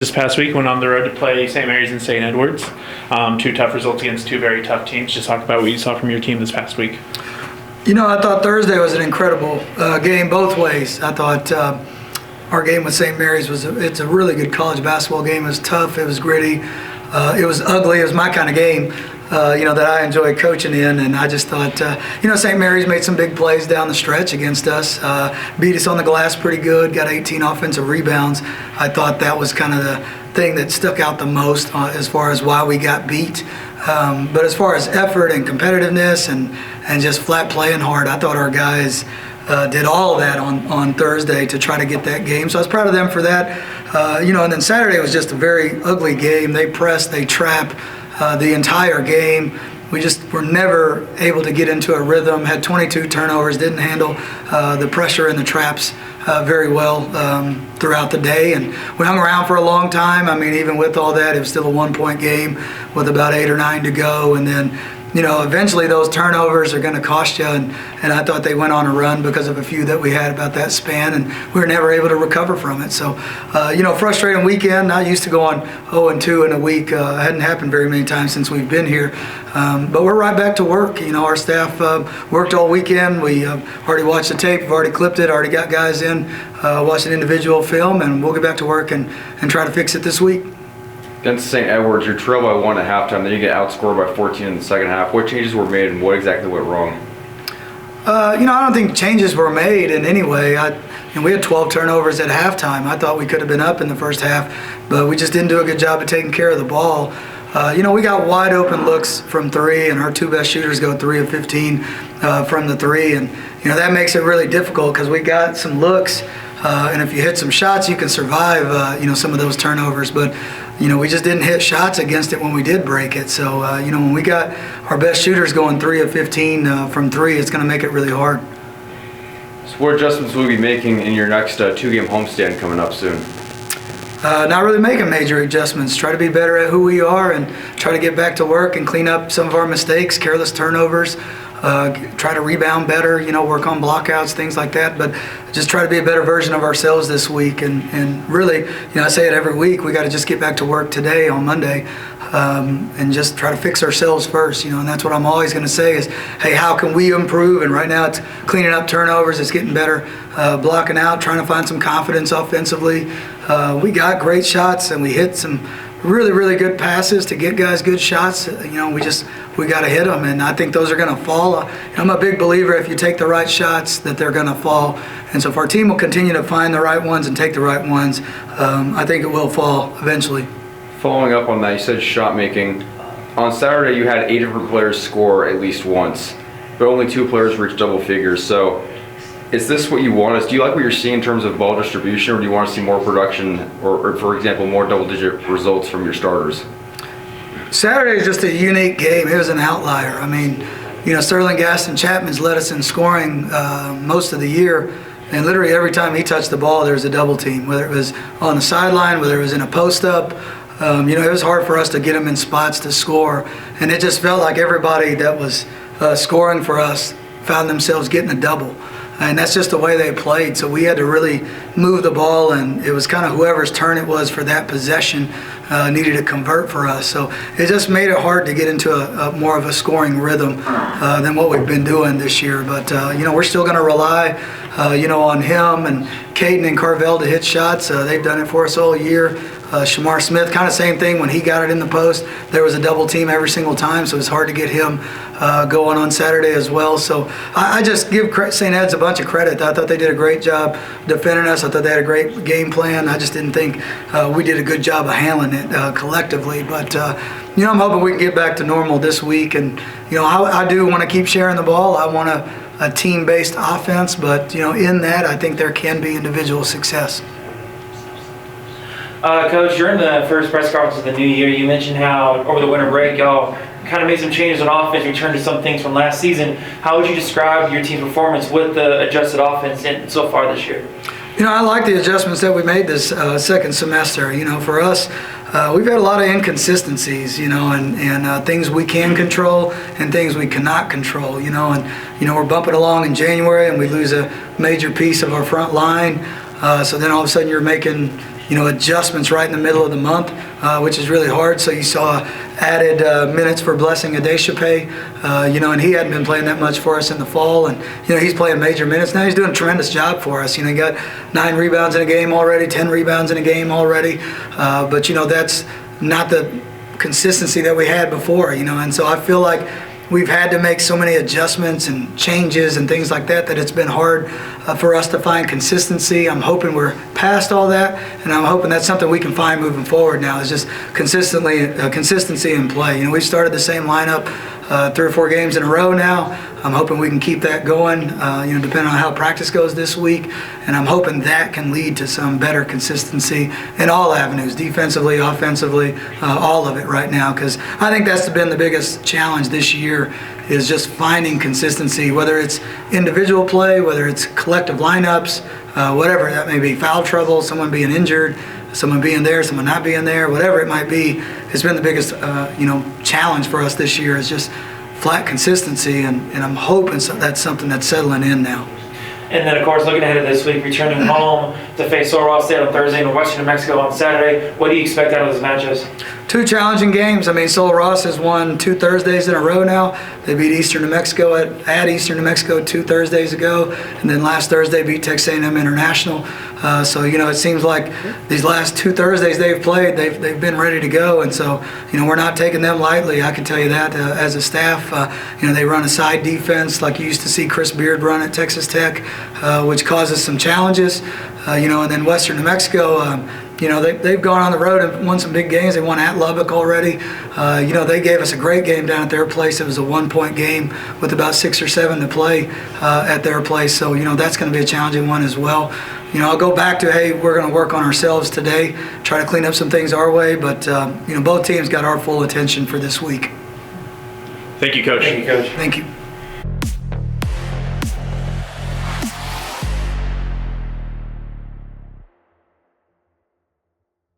This past week, went on the road to play St. Mary's and St. Edwards. Two tough results against two very tough teams. Just talk about what you saw from your team this past week. You know, I thought Thursday was an incredible game both ways. I thought our game with St. Mary's it's a really good college basketball game. It was tough. It was gritty. It was ugly. It was my kind of game, that I enjoyed coaching in. And I just thought, St. Mary's made some big plays down the stretch against us, beat us on the glass pretty good, got 18 offensive rebounds. I thought that was kind of the thing that stuck out the most as far as why we got beat. But as far as effort and competitiveness and just flat playing hard, I thought our guys did all of that on Thursday to try to get that game. So I was proud of them for that. And then Saturday was just a very ugly game. They press, they trap the entire game. We just were never able to get into a rhythm, had 22 turnovers, didn't handle the pressure and the traps very well throughout the day. And we hung around for a long time. I mean, even with all that, it was still a 1-point game with about 8 or 9 to go. And then, eventually those turnovers are going to cost you. And I thought they went on a run because of a few that we had about that span, and we were never able to recover from it. So, frustrating weekend. Not used to going 0-2 in a week. Hadn't happened very many times since we've been here. But we're right back to work. Our staff worked all weekend. We already watched the tape. We've already clipped it. Already got guys in, watching individual film, and we'll get back to work and try to fix it this week. Against St. Edwards, you're trailed by 1 at halftime, then you get outscored by 14 in the second half. What changes were made and what exactly went wrong? I don't think changes were made in any way. We had 12 turnovers at halftime. I thought we could have been up in the first half, but we just didn't do a good job of taking care of the ball. We got wide open looks from three, and our two best shooters go 3 of 15 from the three, and that makes it really difficult because we got some looks, and if you hit some shots, you can survive some of those turnovers. But we just didn't hit shots against it when we did break it. So when we got our best shooters going 3 of 15 from three, it's going to make it really hard. So what adjustments will you be making in your next 2-game homestand coming up soon? Not really making major adjustments. Try to be better at who we are and try to get back to work and clean up some of our mistakes, careless turnovers. Try to rebound better, work on blockouts, things like that. But just try to be a better version of ourselves this week. And really, I say it every week, we got to just get back to work today on Monday and just try to fix ourselves first. And that's what I'm always going to say is, hey, how can we improve? And right now it's cleaning up turnovers, it's getting better, blocking out, trying to find some confidence offensively. We got great shots and we hit some really, really good passes to get guys good shots. We got to hit them, and I think those are going to fall. I'm a big believer if you take the right shots that they're going to fall. And so if our team will continue to find the right ones and take the right ones, I think it will fall eventually. Following up on that, you said shot making. On Saturday, you had 8 different players score at least once, but only 2 players reached double figures. So is this what you want? Do you like what you're seeing in terms of ball distribution, or do you want to see more production or for example, more double-digit results from your starters? Saturday is just a unique game. It was an outlier. I mean, Sterling Gaston Chapman's led us in scoring most of the year, and literally every time he touched the ball, there was a double team, whether it was on the sideline, whether it was in a post-up. It was hard for us to get him in spots to score, and it just felt like everybody that was scoring for us found themselves getting a double. And that's just the way they played. So we had to really move the ball, and it was kind of whoever's turn it was for that possession needed to convert for us. So it just made it hard to get into a more of a scoring rhythm than what we've been doing this year. But, we're still going to rely, on him and Caden and Carvel to hit shots. They've done it for us all year. Shamar Smith, kind of same thing. When he got it in the post, there was a double team every single time, so it's hard to get him going on Saturday as well. So I just give St. Ed's a bunch of credit. I thought they did a great job defending us. I thought they had a great game plan. I just didn't think we did a good job of handling it collectively. But, I'm hoping we can get back to normal this week. And, I do want to keep sharing the ball. I want a team-based offense. But, in that, I think there can be individual success. Coach, during the first press conference of the new year, you mentioned how over the winter break y'all kind of made some changes on offense, returned to some things from last season. How would you describe your team's performance with the adjusted offense so far this year? I like the adjustments that we made this second semester. For us, we've had a lot of inconsistencies, and things we can control and things we cannot control, and, we're bumping along in January and we lose a major piece of our front line. So then all of a sudden you're making adjustments right in the middle of the month, which is really hard. So you saw added minutes for Blessing Adeshape, and he hadn't been playing that much for us in the fall, and he's playing major minutes now. He's doing a tremendous job for us. He got 9 rebounds in a game already, 10 rebounds in a game already, but that's not the consistency that we had before, and so I feel like we've had to make so many adjustments and changes and things like that it's been hard for us to find consistency. I'm hoping we're past all that, and I'm hoping that's something we can find moving forward now, is just consistency in play. We've started the same lineup 3 or 4 games in a row now. I'm hoping we can keep that going, depending on how practice goes this week, and I'm hoping that can lead to some better consistency in all avenues, defensively, offensively, all of it right now, because I think that's been the biggest challenge this year, is just finding consistency, whether it's individual play, whether it's collective lineups, whatever that may be, foul trouble, someone being injured, someone being there, someone not being there, whatever it might be. It's been the biggest challenge for us this year, is just flat consistency, and I'm hoping that's something that's settling in now. And then, of course, looking ahead of this week, returning home to face Sul Ross State on Thursday and Western New Mexico on Saturday. What do you expect out of those matchups? 2 challenging games. Sul Ross has won 2 Thursdays in a row now. They beat Eastern New Mexico at Eastern New Mexico 2 Thursdays ago, and then last Thursday beat Texas A&M International. So it seems like these last 2 Thursdays they've played, they've been ready to go, and so we're not taking them lightly. I can tell you that as a staff. They run a side defense like you used to see Chris Beard run at Texas Tech, which causes some challenges. And then Western New Mexico. They've gone on the road and won some big games. They won at Lubbock already. They gave us a great game down at their place. It was a 1-point game with about 6 or 7 to play at their place. So, that's going to be a challenging one as well. I'll go back to, hey, we're going to work on ourselves today, try to clean up some things our way. But, both teams got our full attention for this week. Thank you, Coach. Thank you, Coach. Thank you.